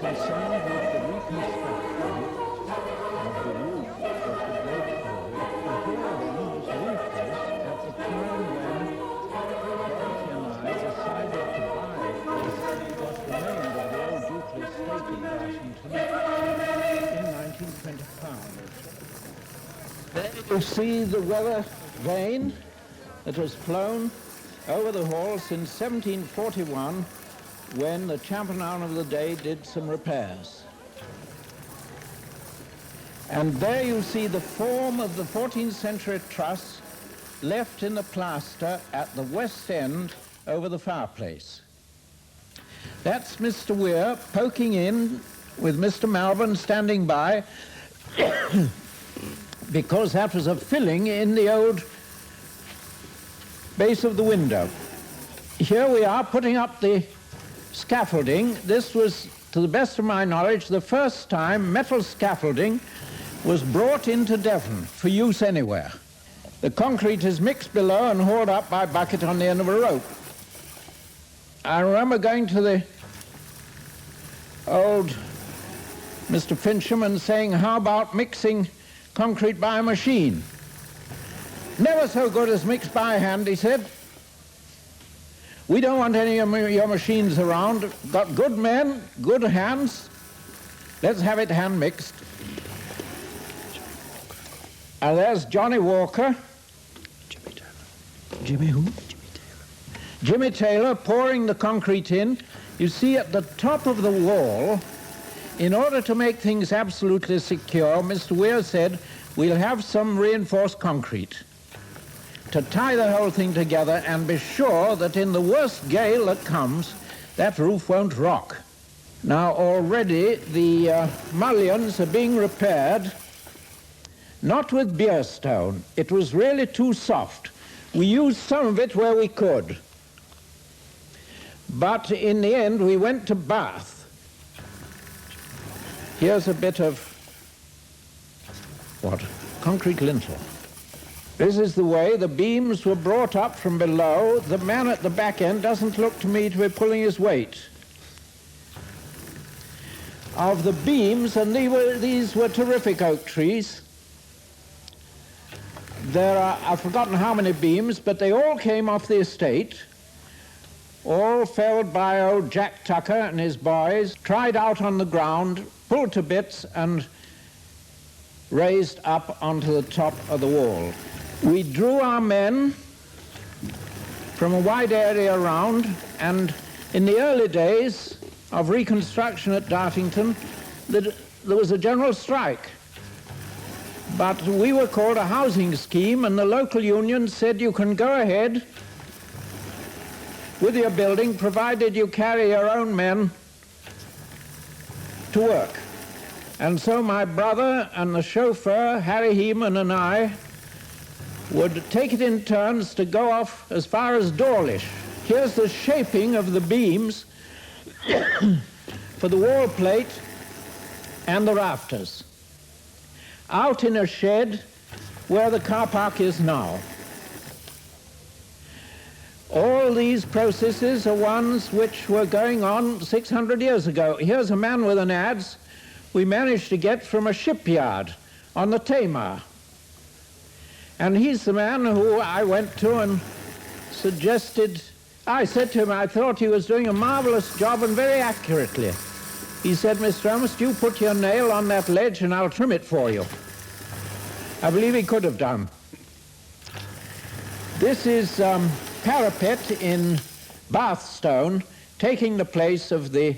concerned with the reconstruction of the roof of the Great Hall. And here then was roofless at the time when Dorothy and I decided to buy what remained of the old ducal estate of Dartington in 1925. There you see the weather vane that has flown over the hall since 1741, when the champion of the day did some repairs. And there you see the form of the 14th century truss left in the plaster at the west end over the fireplace. That's Mr. Weir poking in with Mr. Malvern standing by because that was a filling in the old base of the window. Here we are putting up the scaffolding. This was, to the best of my knowledge, the first time metal scaffolding was brought into Devon for use anywhere. The concrete is mixed below and hauled up by bucket on the end of a rope. I remember going to the old Mr. Fincham and saying, how about mixing concrete by a machine? Never so good as mixed by hand, he said. We don't want any of your machines around. Got good men, good hands. Let's have it hand mixed. And there's Johnny Walker. Jimmy Taylor. Jimmy who? Jimmy Taylor. Jimmy Taylor pouring the concrete in. You see, at the top of the wall, in order to make things absolutely secure, Mr. Weir said, we'll have some reinforced concrete to tie the whole thing together and be sure that in the worst gale that comes, that roof won't rock. Now already the mullions are being repaired, not with beer stone. It was really too soft. We used some of it where we could. But in the end, we went to Bath. Here's a bit of, concrete lintel. This is the way the beams were brought up from below. The man at the back end doesn't look to me to be pulling his weight. Of the beams, and these were terrific oak trees. There are, I've forgotten how many beams, but they all came off the estate, all felled by old Jack Tucker and his boys, tried out on the ground, pulled to bits, and raised up onto the top of the wall. We drew our men from a wide area around, and in the early days of Reconstruction at Dartington, there was a general strike. But we were called a housing scheme, and the local union said you can go ahead with your building provided you carry your own men to work. And so my brother and the chauffeur, Harry Heeman, and I would take it in turns to go off as far as Dawlish. Here's the shaping of the beams for the wall plate and the rafters. Out in a shed where the car park is now. All these processes are ones which were going on 600 years ago. Here's a man with an adze we managed to get from a shipyard on the Tamar. And he's the man who I went to and suggested, I said to him I thought he was doing a marvelous job and very accurately. He said, Mr. Ernest, you put your nail on that ledge and I'll trim it for you. I believe he could have done. This is parapet in Bath stone, taking the place of the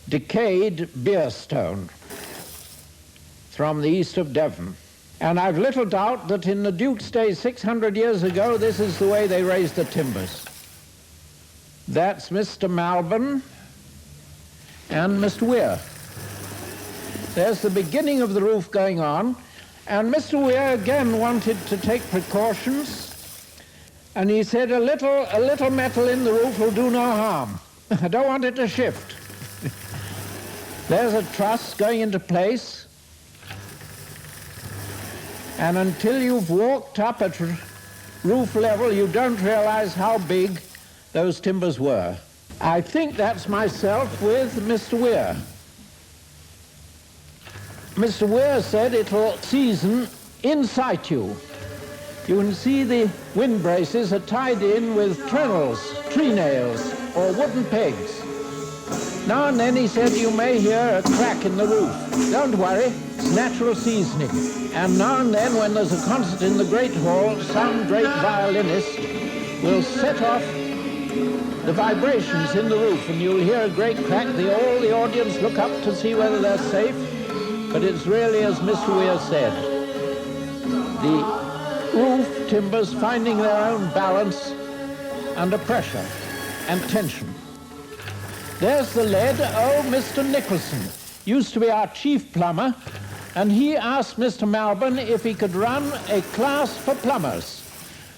decayed beer stone from the east of Devon. And I've little doubt that in the Duke's days 600 years ago, this is the way they raised the timbers. That's Mr. Malvern and Mr. Weir. There's the beginning of the roof going on, and Mr. Weir again wanted to take precautions, and he said a little metal in the roof will do no harm. I don't want it to shift. There's a truss going into place, and until you've walked up at roof level, you don't realize how big those timbers were. I think that's myself with Mr. Weir. Mr. Weir said it'll season in situ. You can see the wind braces are tied in with trennels, tree nails, or wooden pegs. Now and then, he said, you may hear a crack in the roof. Don't worry, it's natural seasoning. And now and then, when there's a concert in the Great Hall, some great violinist will set off the vibrations in the roof, and you'll hear a great crack. All the audience look up to see whether they're safe, but it's really as Mr. Weir said. The roof timbers finding their own balance under pressure and tension. There's the lead. Oh, Mr. Nicholson used to be our chief plumber, and he asked Mr. Malbon if he could run a class for plumbers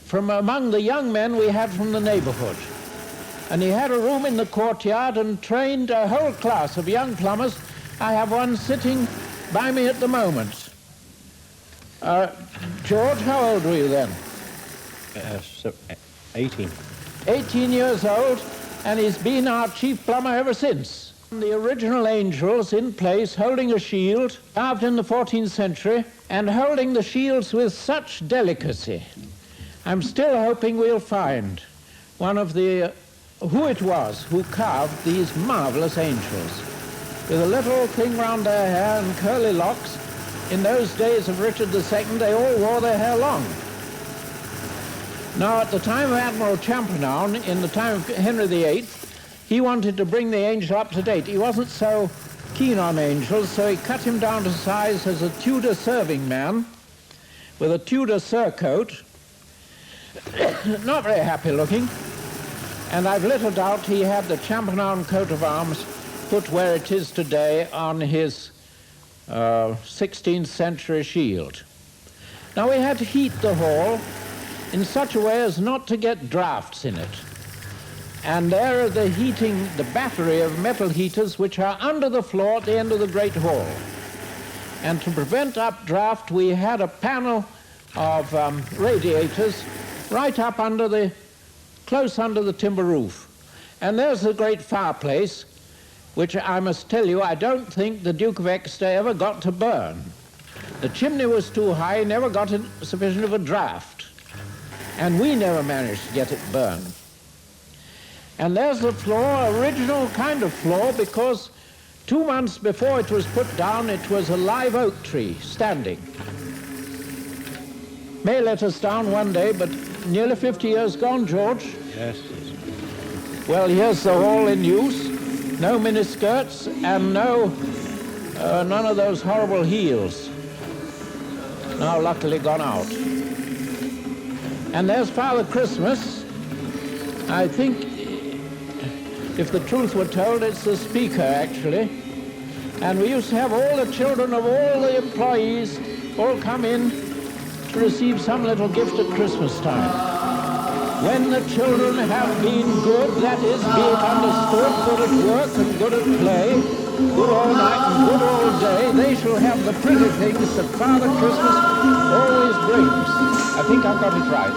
from among the young men we had from the neighborhood. And he had a room in the courtyard and trained a whole class of young plumbers. I have one sitting by me at the moment. George, how old were you then? 18. 18 years old, and he's been our chief plumber ever since. The original angels in place, holding a shield, carved in the 14th century, and holding the shields with such delicacy. I'm still hoping we'll find one of the who it was who carved these marvelous angels, with a little thing round their hair and curly locks. In those days of Richard II, they all wore their hair long. Now, at the time of Admiral Champernowne, in the time of Henry VIII, he wanted to bring the angel up to date. He wasn't so keen on angels, so he cut him down to size as a Tudor serving man with a Tudor surcoat. Not very happy looking. And I've little doubt he had the Champernowne coat of arms put where it is today on his 16th century shield. Now, we had to heat the hall in such a way as not to get drafts in it. And there are the battery of metal heaters which are under the floor at the end of the Great Hall. And to prevent updraft, we had a panel of radiators right up close under the timber roof. And there's the great fireplace, which I must tell you, I don't think the Duke of Exeter ever got to burn. The chimney was too high, never got sufficient of a draft. And we never managed to get it burned. And there's the floor, original kind of floor, because 2 months before it was put down, it was a live oak tree standing. May let us down one day, but nearly 50 years gone, George. Yes. Well, here's the hall in use. No miniskirts and none of those horrible heels. Now luckily gone out. And there's Father Christmas. I think, if the truth were told, it's the speaker, actually. And we used to have all the children of all the employees all come in to receive some little gift at Christmas time. When the children have been good, that is, be it understood, good at work and good at play, good all night and good all day, they shall have the pretty things that Father Christmas always brings. I think I've got it right.